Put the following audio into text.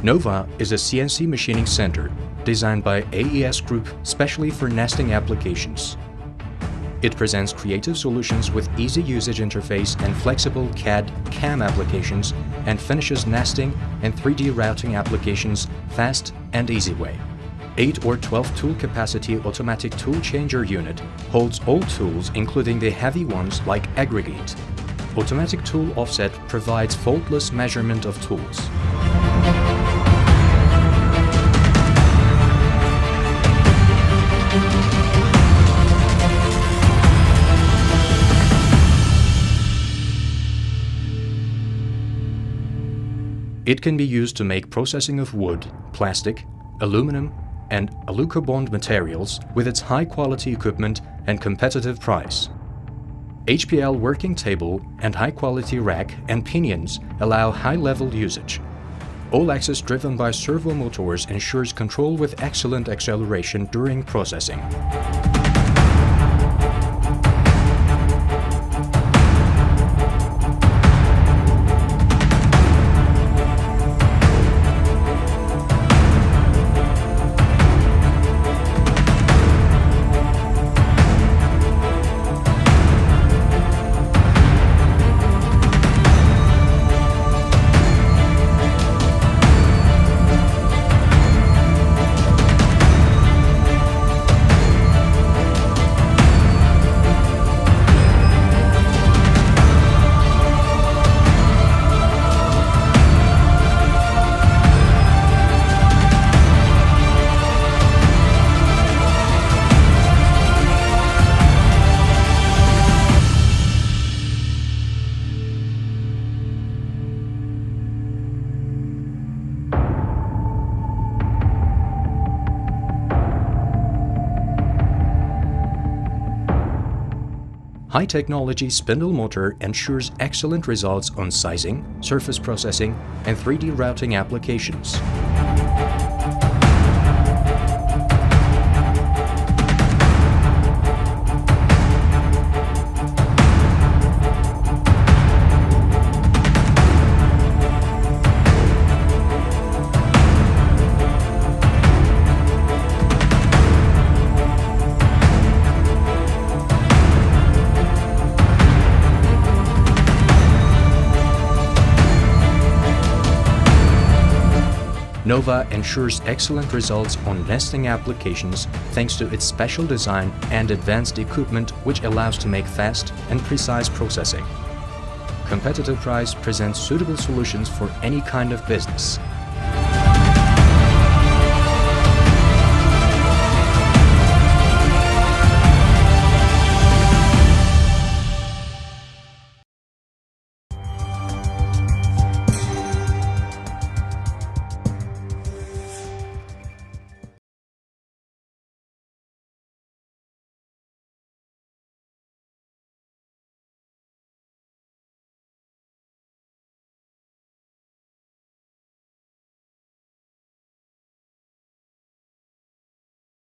Nova is a CNC machining center designed by AES Group specially for nesting applications. It presents creative solutions with easy usage interface and flexible CAD/CAM applications and finishes nesting and 3D routing applications fast and easy way. 8 or 12 tool capacity automatic tool changer unit holds all tools including the heavy ones like aggregate. Automatic tool offset provides faultless measurement of tools. It can be used to make processing of wood, plastic, aluminum, and alucobond materials with its high-quality equipment and competitive price. HPL working table and high-quality rack and pinions allow high-level usage. All axis driven by servo motors ensures control with excellent acceleration during processing. High-technology spindle motor ensures excellent results on sizing, surface processing, and 3D routing applications. Nova ensures excellent results on nesting applications thanks to its special design and advanced equipment which allows to make fast and precise processing. Competitive price presents suitable solutions for any kind of business.